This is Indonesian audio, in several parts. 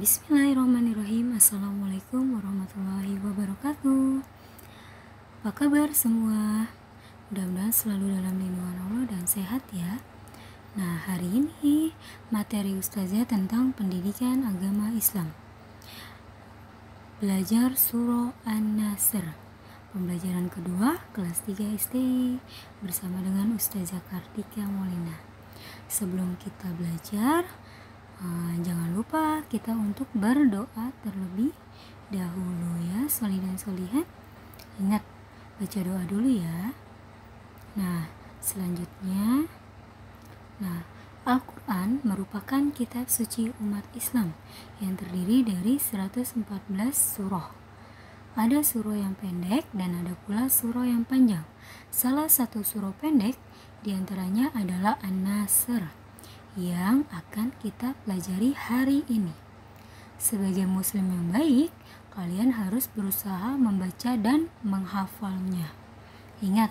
Bismillahirrahmanirrahim. Assalamualaikum warahmatullahi wabarakatuh. Apa kabar semua? Mudah-mudahan selalu dalam lindungan Allah dan sehat ya. Nah, hari ini materi Ustazah tentang pendidikan agama Islam. Belajar Surah An-Nasr. Pembelajaran kedua kelas 3 STI bersama dengan Ustazah Kartika Maulina. Sebelum kita belajar, jangan lupa kita untuk berdoa terlebih dahulu ya, sholih dan sholihat. Ingat, baca doa dulu ya. Nah, selanjutnya, Al-Quran merupakan kitab suci umat Islam yang terdiri dari 114 surah. Ada surah yang pendek dan ada pula surah yang panjang. Salah satu surah pendek diantaranya adalah An-Nasr yang akan kita pelajari hari ini. Sebagai muslim yang baik, kalian harus berusaha membaca dan menghafalnya. Ingat,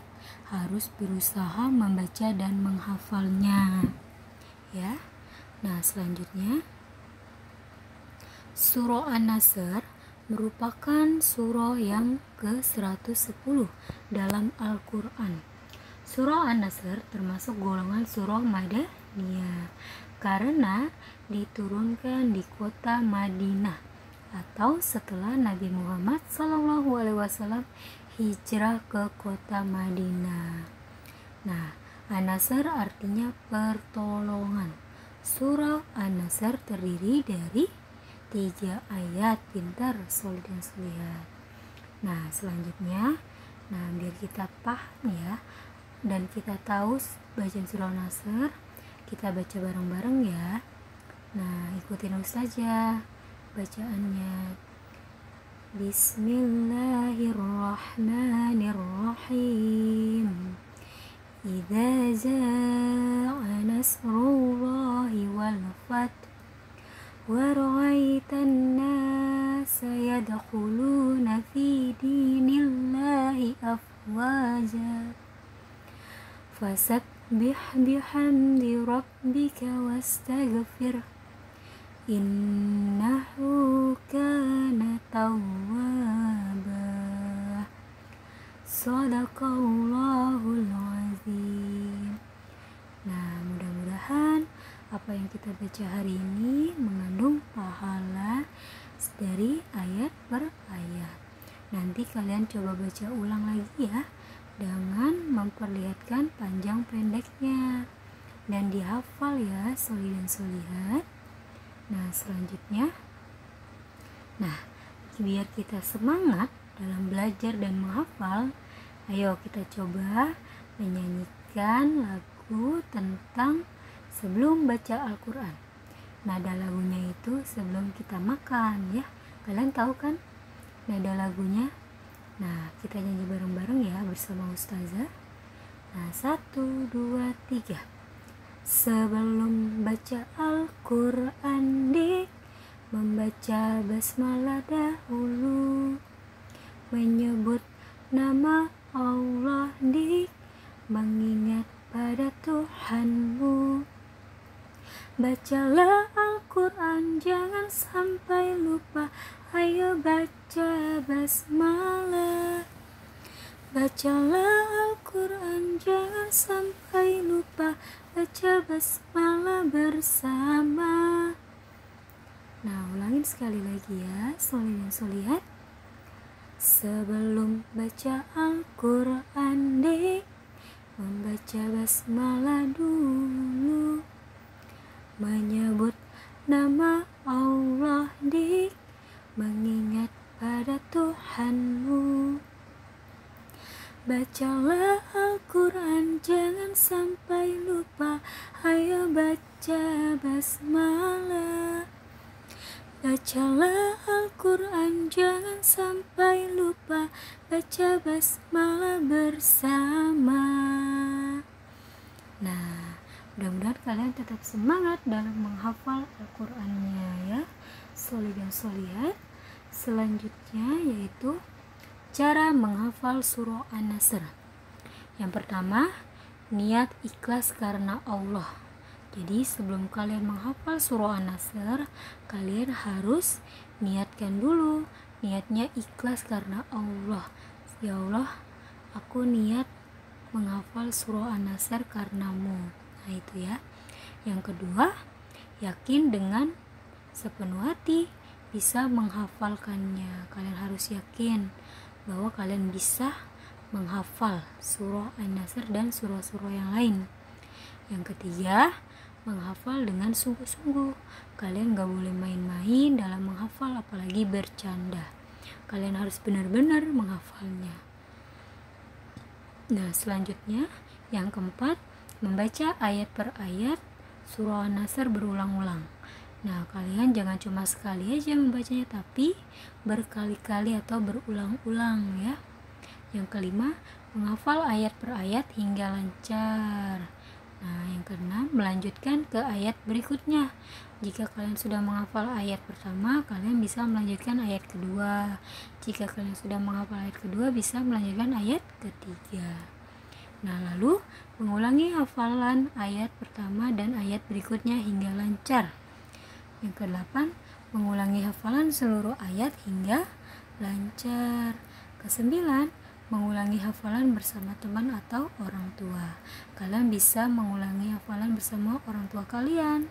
harus berusaha membaca dan menghafalnya. Ya. Nah, selanjutnya Surah An-Nasr merupakan surah yang ke-110 dalam Al-Quran. Surah An-Nasr termasuk golongan surah Madaniyah karena diturunkan di kota Madinah atau setelah Nabi Muhammad SAW hijrah ke kota Madinah. Nah, An-Nasr artinya pertolongan. Surah An-Nasr terdiri dari 3 ayat. Pintar, sholih dan sholihat. Nah, selanjutnya, biar kita paham ya dan kita tahu bacaan surah An-Nasr, kita baca bareng-bareng ya. Nah, ikutin Ustazah bacaannya. Bismillahirrahmanirrahim. Idza jaa nasrullahi wal fath wa ra'aitan nasa yadkhuluna fi dinillahi afwaja fasabbih bihamdi rabbika wastaghfir innahu kana tawwaba. Shadaqallahul azim. Nah, mudah-mudahan apa yang kita baca hari ini mengandung pahala dari ayat per ayat. Nanti kalian coba baca ulang lagi ya, dengan memperlihatkan panjang pendeknya dan dihafal ya, sholih dan sholihat. Nah, selanjutnya, biar kita semangat dalam belajar dan menghafal, ayo kita coba menyanyikan lagu tentang sebelum baca Al-Quran. Nada lagunya itu sebelum kita makan ya. Kalian tahu kan nada lagunya? Nah, kita nyanyi bareng-bareng ya bersama Ustazah. Nah, 1, 2, 3. Sebelum baca Al-Quran membaca basmalah dahulu, menyebut nama Allah mengingat pada Tuhanmu. Bacalah Al-Quran, jangan sampai lupa. Ayo baca basmalah. Bacalah Al-Quran, jangan sampai lupa. Baca basmalah bersama. Nah, ulangin sekali lagi ya, sholih dan sholihat. Sebelum baca Al-Quran membaca basmalah dulu, menyebut nama Allah mengingat pada Tuhanmu. Bacalah Al-Quran, jangan sampai lupa. Ayo baca basmalah. Bacalah Al-Quran, jangan sampai lupa. Baca basmalah bersama. Nah, mudah-mudahan kalian tetap semangat dalam menghafal Al-Qurannya ya, sholih dan sholihat. Selanjutnya yaitu cara menghafal surah An-Nasr. Yang pertama, niat ikhlas karena Allah. Jadi sebelum kalian menghafal surah An-Nasr, kalian harus niatkan dulu. Niatnya ikhlas karena Allah. Ya Allah, aku niat menghafal surah An-Nasr karenamu. Nah itu ya. Yang kedua, yakin dengan sepenuh hati bisa menghafalkannya. Kalian harus yakin bahwa kalian bisa menghafal surah An-Nasr dan surah-surah yang lain. Yang ketiga, menghafal dengan sungguh-sungguh. Kalian gak boleh main-main dalam menghafal, apalagi bercanda. Kalian harus benar-benar menghafalnya. Nah, selanjutnya yang keempat, membaca ayat per ayat surah An-Nasr berulang-ulang. Nah, kalian jangan cuma sekali aja membacanya, tapi berkali-kali atau berulang-ulang ya. Yang kelima, menghafal ayat per ayat hingga lancar. Nah, yang keenam, melanjutkan ke ayat berikutnya. Jika kalian sudah menghafal ayat pertama, kalian bisa melanjutkan ayat kedua. Jika kalian sudah menghafal ayat kedua, bisa melanjutkan ayat ketiga. Nah, lalu mengulangi hafalan ayat pertama dan ayat berikutnya hingga lancar. Yang kedelapan, mengulangi hafalan seluruh ayat hingga lancar. Kesembilan, mengulangi hafalan bersama teman atau orang tua. Kalian bisa mengulangi hafalan bersama orang tua kalian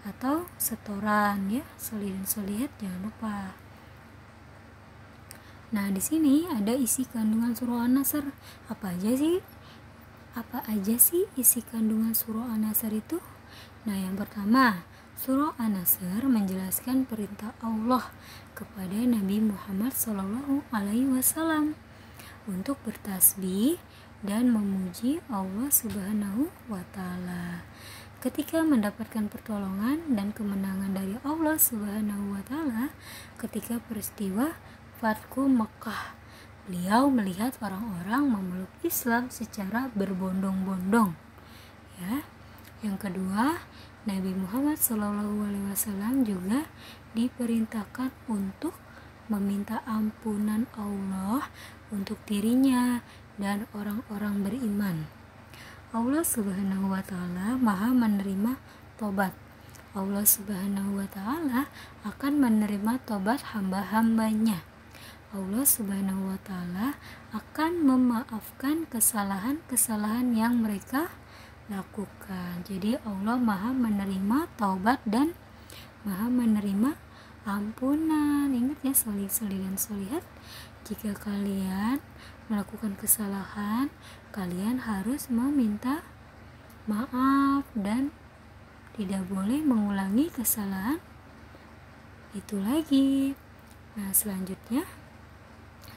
atau setoran ya, solihin-solihat jangan lupa. Nah, di sini ada isi kandungan surah An-Nasr. Apa aja sih isi kandungan surah An-Nasr itu? Nah, yang pertama, surah An-Nasr menjelaskan perintah Allah kepada Nabi Muhammad SAW untuk bertasbih dan memuji Allah Subhanahu wa Ta'ala. Ketika mendapatkan pertolongan dan kemenangan dari Allah Subhanahu wa Ta'ala ketika peristiwa Fathu Mekah, beliau melihat orang-orang memeluk Islam secara berbondong-bondong. Ya. Yang kedua, Nabi Muhammad SAW juga diperintahkan untuk meminta ampunan Allah untuk dirinya dan orang-orang beriman. Allah Subhanahu wa Ta'ala Maha menerima tobat. Allah Subhanahu wa Ta'ala akan menerima tobat hamba-hambanya. Allah Subhanahu wa Ta'ala akan memaafkan kesalahan-kesalahan yang mereka lakukan. Jadi Allah Maha menerima taubat dan Maha menerima ampunan. Ingat ya, sholih dan sholihat, jika kalian melakukan kesalahan, kalian harus meminta maaf dan tidak boleh mengulangi kesalahan itu lagi. Nah, selanjutnya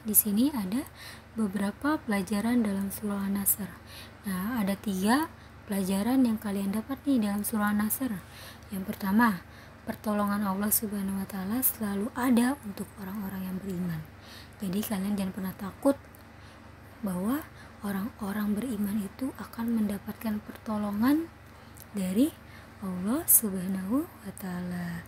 di sini ada beberapa pelajaran dalam surah An-Nasr. Nah, ada 3 pelajaran yang kalian dapat nih dalam surah An-Nasr. Yang pertama, pertolongan Allah Subhanahu wa Ta'ala selalu ada untuk orang-orang yang beriman. Jadi kalian jangan pernah takut bahwa orang-orang beriman itu akan mendapatkan pertolongan dari Allah Subhanahu wa Ta'ala.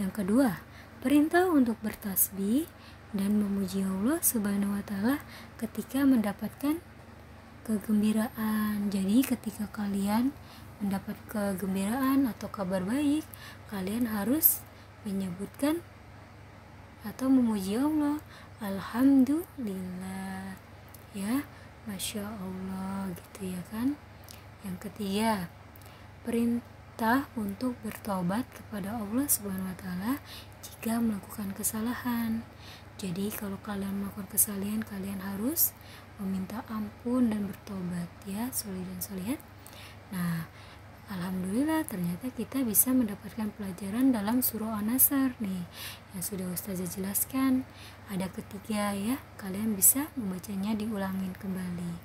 Yang kedua, perintah untuk bertasbih dan memuji Allah Subhanahu wa Ta'ala ketika mendapatkan kegembiraan. Jadi ketika kalian mendapat kegembiraan atau kabar baik, kalian harus menyebutkan atau memuji Allah, alhamdulillah ya, masya Allah gitu ya kan. Yang ketiga, perintah untuk bertobat kepada Allah Subhanahu wa Ta'ala jika melakukan kesalahan. Jadi kalau kalian melakukan kesalahan, kalian harus meminta ampun dan bertobat ya, sholih dan sholihat. Nah, alhamdulillah ternyata kita bisa mendapatkan pelajaran dalam surah An-Nasr nih yang sudah Ustazah jelaskan. Ada ketiga ya, kalian bisa membacanya diulangin kembali.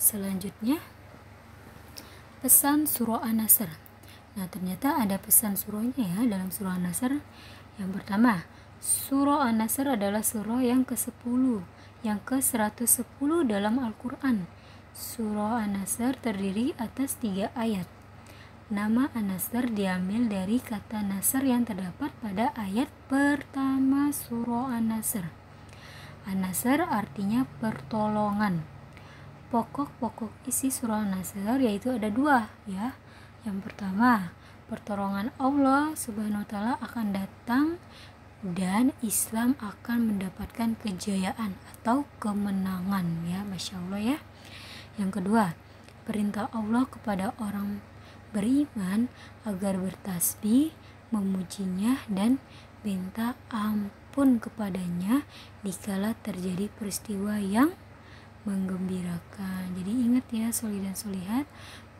Selanjutnya, pesan surah An-Nasr. Nah, ternyata ada pesan surahnya ya dalam surah An-Nasr. Yang pertama, surah An-Nasr adalah surah yang ke-10, yang ke-110 dalam Al-Quran. Surah An-Nasr terdiri atas 3 ayat. Nama An-Nasr diambil dari kata Nasr yang terdapat pada ayat pertama surah An-Nasr. An-Nasr artinya pertolongan. Pokok-pokok isi surah An-Nasr yaitu ada 2 ya. Yang pertama, pertolongan Allah Subhanahu wa taala akan datang dan Islam akan mendapatkan kejayaan atau kemenangan, ya, Masya Allah ya. Yang kedua, perintah Allah kepada orang beriman agar bertasbih, memujinya dan minta ampun kepadanya dikala terjadi peristiwa yang menggembirakan. Jadi ingat ya soli dan solihat,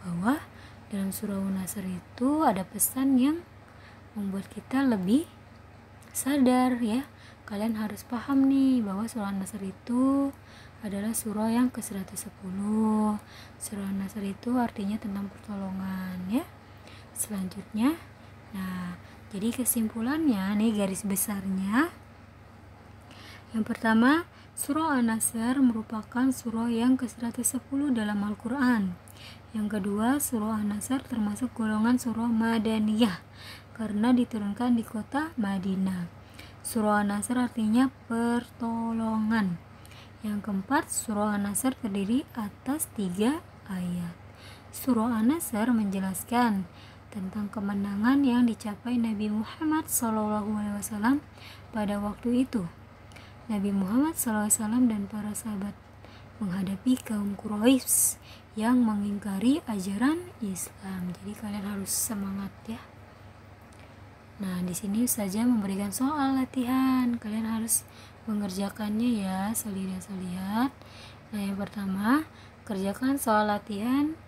bahwa dalam surah An-Nasr itu ada pesan yang membuat kita lebih sadar ya. Kalian harus paham nih bahwa surah An-Nasr itu adalah surah yang ke-110. Surah An-Nasr itu artinya tentang pertolongan ya. Selanjutnya, nah, jadi kesimpulannya nih, garis besarnya. Yang pertama, surah An-Nasr merupakan surah yang ke-110 dalam Al-Quran. Yang kedua, surah An-Nasr termasuk golongan surah Madaniyah karena diturunkan di kota Madinah. Surah An-Nasr artinya pertolongan. Yang keempat, surah An-Nasr terdiri atas 3 ayat. Surah An-Nasr menjelaskan tentang kemenangan yang dicapai Nabi Muhammad SAW pada waktu itu. Nabi Muhammad SAW dan para sahabat menghadapi kaum Quraisy yang mengingkari ajaran Islam. Jadi kalian harus semangat ya. Nah, di sini saja memberikan soal latihan. Kalian harus mengerjakannya ya, soli dan solihat. Nah, yang pertama, kerjakan soal latihan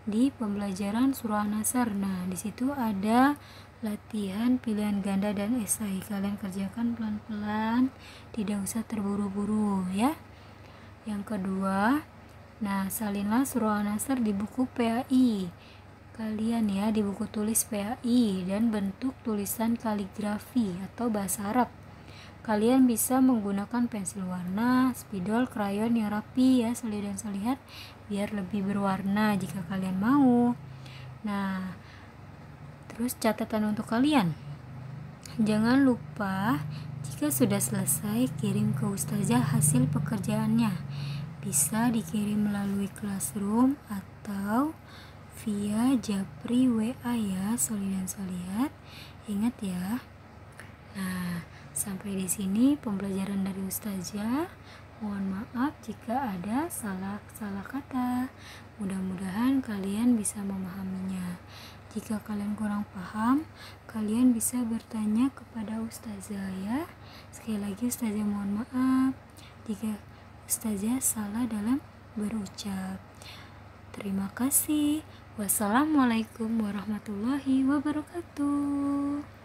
di pembelajaran surah An-Nasr. Nah, di situ ada latihan pilihan ganda dan esai. Kalian kerjakan pelan-pelan, tidak usah terburu-buru ya. Yang kedua, nah, salinlah surah An-Nasr di buku PAI kalian ya, di buku tulis PAI dan bentuk tulisan kaligrafi atau bahasa Arab. Kalian bisa menggunakan pensil warna, spidol, krayon yang rapi ya, soli dan solihat, biar lebih berwarna jika kalian mau. Nah, terus catatan untuk kalian, jangan lupa jika sudah selesai kirim ke ustazah hasil pekerjaannya. Bisa dikirim melalui Classroom atau via Japri WA ya, soli dan solihat. Ingat ya. Nah, sampai di sini pembelajaran dari ustazah. Mohon maaf jika ada salah kata. Mudah-mudahan kalian bisa memahaminya. Jika kalian kurang paham, kalian bisa bertanya kepada ustazah ya. Sekali lagi ustazah mohon maaf jika ustazah salah dalam berucap. Terima kasih. Wassalamualaikum warahmatullahi wabarakatuh.